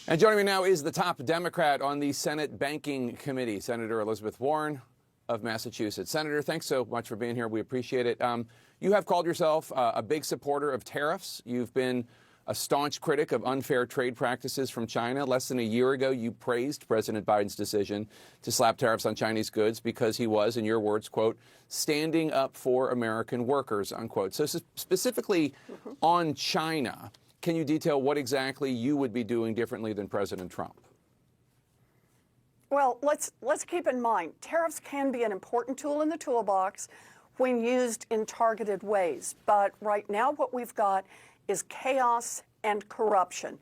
And joining me now is the top Democrat on the Senate Banking Committee, Senator Elizabeth Warren of Massachusetts. Senator, thanks so much for being here. We appreciate it. You have called yourself a big supporter of tariffs. You've been a staunch critic of unfair trade practices from China. Less than a year ago, you praised President Biden's decision to slap tariffs on Chinese goods because he was, in your words, quote, standing up for American workers, unquote. So specifically on China, can you detail what exactly you would be doing differently than President Trump? Well, let's keep in mind, tariffs can be an important tool in the toolbox when used in targeted ways. But right now what we've got is chaos and corruption.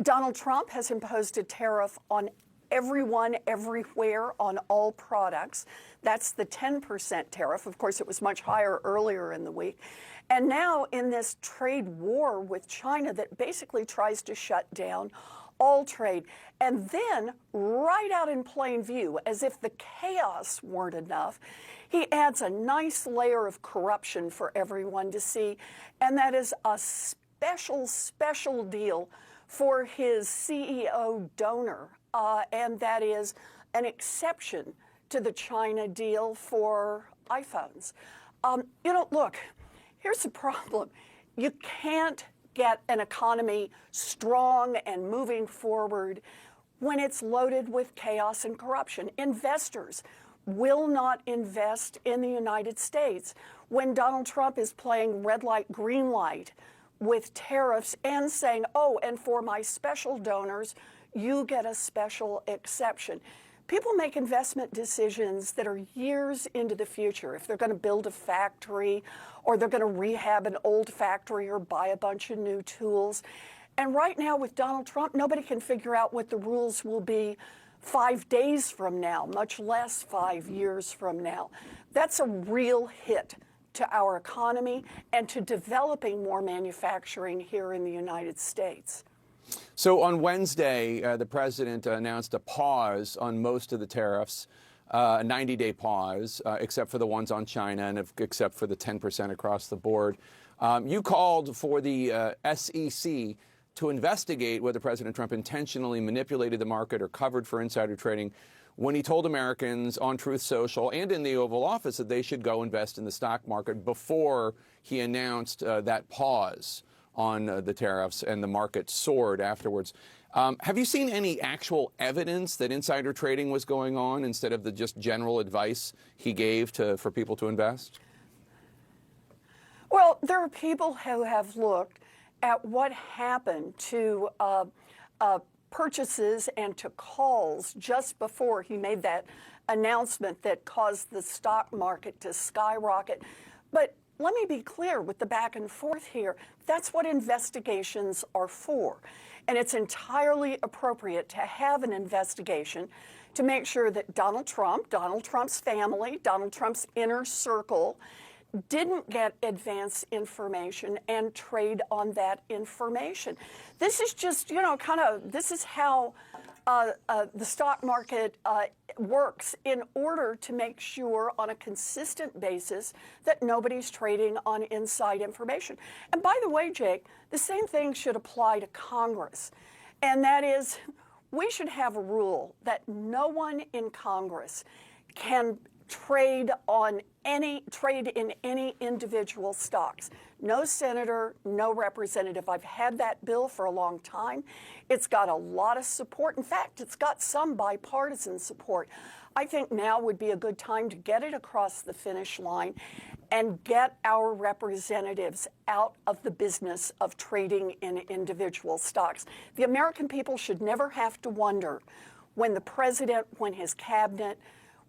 Donald Trump has imposed a tariff on everyone, everywhere, on all products. That's the 10% tariff. Of course, it was much higher earlier in the week. And now in this trade war with China that basically tries to shut down all trade. And then, right out in plain view, as if the chaos weren't enough, he adds a nice layer of corruption for everyone to see, and that is a special deal for his CEO donor, and that is an exception to the China deal for iPhones. Look, here's the problem. You can't get an economy strong and moving forward when it's loaded with chaos and corruption. Investors will not invest in the United States when Donald Trump is playing red light, green light with tariffs and saying, oh, and for my special donors, you get a special exception. People make investment decisions that are years into the future. If they're going to build a factory or they're going to rehab an old factory or buy a bunch of new tools. And right now with Donald Trump, nobody can figure out what the rules will be 5 days from now, much less 5 years from now. That's a real hit to our economy and to developing more manufacturing here in the United States. So on Wednesday, the president announced a pause on most of the tariffs, a 90-day pause, except for the ones on China and except for the 10% across the board. You called for the SEC to investigate whether President Trump intentionally manipulated the market or covered for insider trading when he told Americans on Truth Social and in the Oval Office that they should go invest in the stock market before he announced that pause on the tariffs, and the market soared afterwards. Have you seen any actual evidence that insider trading was going on instead of the just general advice he gave for people to invest? Well, there are people who have looked at what happened to purchases and to calls just before he made that announcement that caused the stock market to skyrocket. But let me be clear with the back and forth here. That's what investigations are for. And it's entirely appropriate to have an investigation to make sure that Donald Trump, Donald Trump's family, Donald Trump's inner circle didn't get advance information and trade on that information. This is just, this is how the stock market works in order to make sure on a consistent basis that nobody's trading on inside information. And by the way, Jake, the same thing should apply to Congress. And that is, we should have a rule that no one in Congress can trade in any individual stocks. No senator, no representative. I've had that bill for a long time. It's got a lot of support. In fact, it's got some bipartisan support. I think now would be a good time to get it across the finish line and get our representatives out of the business of trading in individual stocks. The American people should never have to wonder when the president, when his cabinet,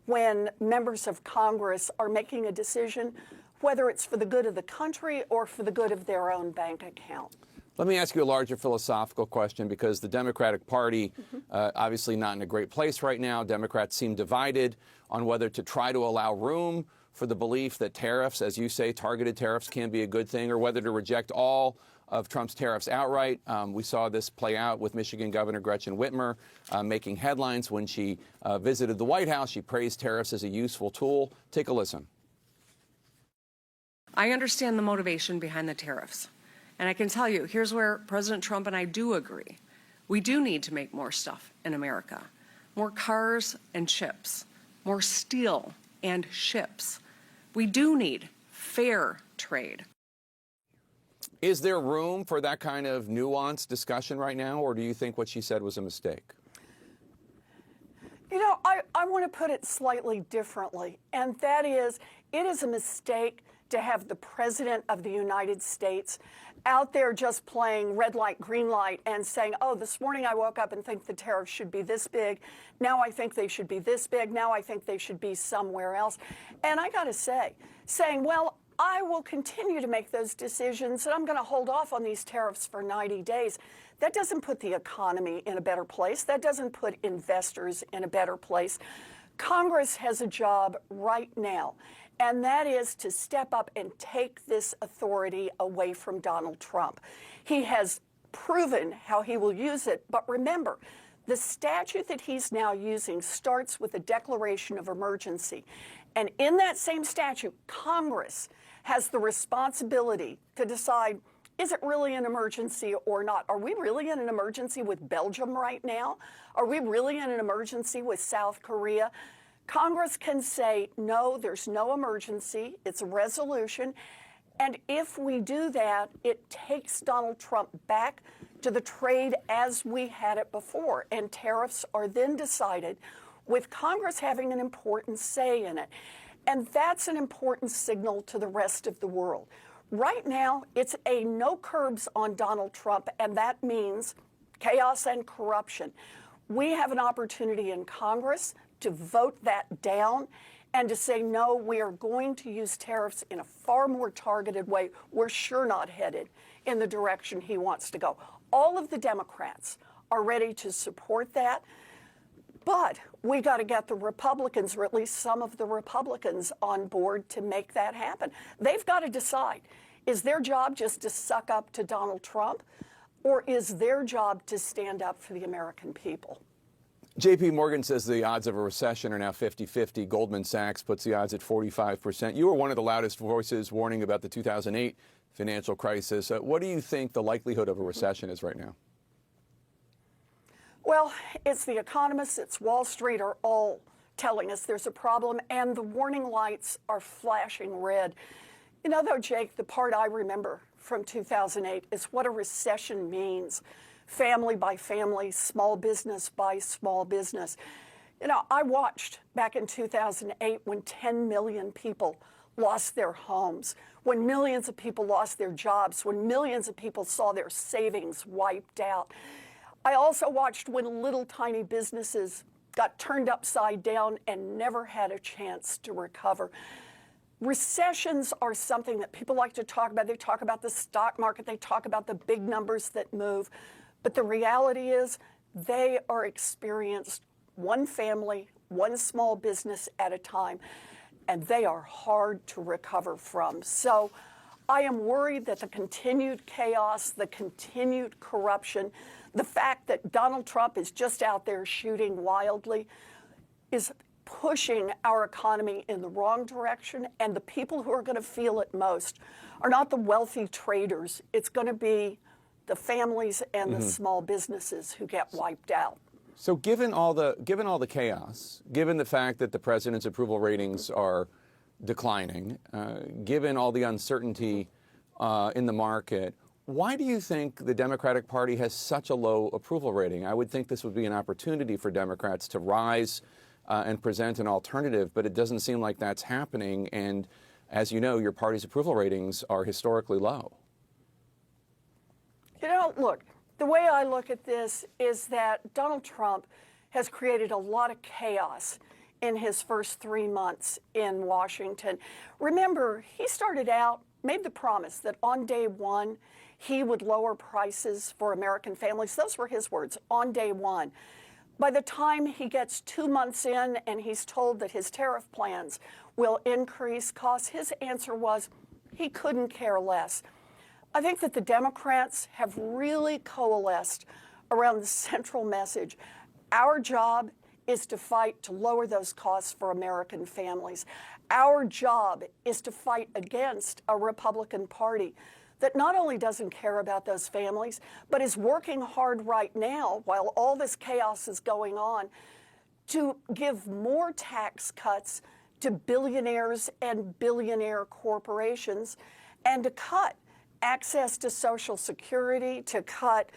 when members of Congress are making a decision, whether it's for the good of the country or for the good of their own bank account. Let me ask you a larger philosophical question, because the Democratic Party, obviously not in a great place right now. Democrats seem divided on whether to try to allow room for the belief that tariffs, as you say, targeted tariffs can be a good thing, or whether to reject all of Trump's tariffs outright. We saw this play out with Michigan Governor Gretchen Whitmer making headlines when she visited the White House. She praised tariffs as a useful tool. Take a listen. I understand the motivation behind the tariffs. And I can tell you, here's where President Trump and I do agree. We do need to make more stuff in America, more cars and chips, more steel and ships. We do need fair trade. Is there room for that kind of nuanced discussion right now, or do you think what she said was a mistake? You know, I want to put it slightly differently, and that is, it is a mistake to have the President of the United States out there just playing red light, green light, and saying, oh, this morning I woke up and think the tariffs should be this big. Now I think they should be this big. Now I think they should be somewhere else. And I got to say, saying, well, I will continue to make those decisions, and I'm going to hold off on these tariffs for 90 days. That doesn't put the economy in a better place. That doesn't put investors in a better place. Congress has a job right now, and that is to step up and take this authority away from Donald Trump. He has proven how he will use it, but remember, the statute that he's now using starts with a declaration of emergency. And in that same statute, Congress has the responsibility to decide, is it really an emergency or not? Are we really in an emergency with Belgium right now? Are we really in an emergency with South Korea? Congress can say, no, there's no emergency. It's a resolution. And if we do that, it takes Donald Trump back to the trade as we had it before. And tariffs are then decided with Congress having an important say in it. And that's an important signal to the rest of the world. Right now, it's a no curbs on Donald Trump, and that means chaos and corruption. We have an opportunity in Congress to vote that down and to say, no, we are going to use tariffs in a far more targeted way. We're sure not headed in the direction he wants to go. All of the Democrats are ready to support that. But we got to get the Republicans, or at least some of the Republicans, on board to make that happen. They've got to decide, is their job just to suck up to Donald Trump, or is their job to stand up for the American people? JP Morgan says the odds of a recession are now 50-50. Goldman Sachs puts the odds at 45%. You were one of the loudest voices warning about the 2008 financial crisis. What do you think the likelihood of a recession is right now? Well, it's the economists, it's Wall Street are all telling us there's a problem, and the warning lights are flashing red. You know, though, Jake, the part I remember from 2008 is what a recession means. Family by family, small business by small business. You know, I watched back in 2008 when 10 million people lost their homes, when millions of people lost their jobs, when millions of people saw their savings wiped out. I also watched when little tiny businesses got turned upside down and never had a chance to recover. Recessions are something that people like to talk about. They talk about the stock market. They talk about the big numbers that move. But the reality is they are experienced one family, one small business at a time, and they are hard to recover from. So I am worried that the continued chaos, the continued corruption, the fact that Donald Trump is just out there shooting wildly is pushing our economy in the wrong direction, and the people who are going to feel it most are not the wealthy traders. It's going to be the families and the small businesses who get wiped out. So given all the chaos, given the fact that the president's approval ratings are declining, given all the uncertainty in the market, why do you think the Democratic Party has such a low approval rating? I would think this would be an opportunity for Democrats to rise and present an alternative, but it doesn't seem like that's happening. And as you know, your party's approval ratings are historically low. You know, look, the way I look at this is that Donald Trump has created a lot of chaos in his first 3 months in Washington. Remember, he started out, made the promise that on day one, he would lower prices for American families. Those were his words, on day one. By the time he gets 2 months in and he's told that his tariff plans will increase costs, his answer was he couldn't care less. I think that the Democrats have really coalesced around the central message. Our job is to fight to lower those costs for American families. Our job is to fight against a Republican Party that not only doesn't care about those families, but is working hard right now while all this chaos is going on to give more tax cuts to billionaires and billionaire corporations and to cut access to Social Security, to cut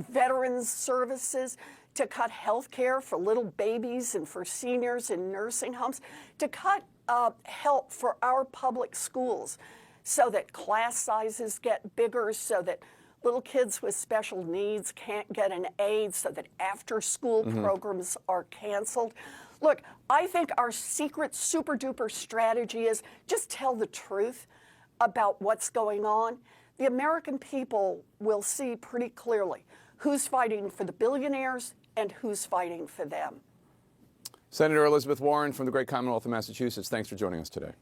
veterans services, to cut health care for little babies and for seniors in nursing homes, to cut help for our public schools so that class sizes get bigger, so that little kids with special needs can't get an aid, so that after-school programs are canceled. Look, I think our secret super-duper strategy is just tell the truth about what's going on. The American people will see pretty clearly who's fighting for the billionaires and who's fighting for them. Senator Elizabeth Warren from the great Commonwealth of Massachusetts, thanks for joining us today.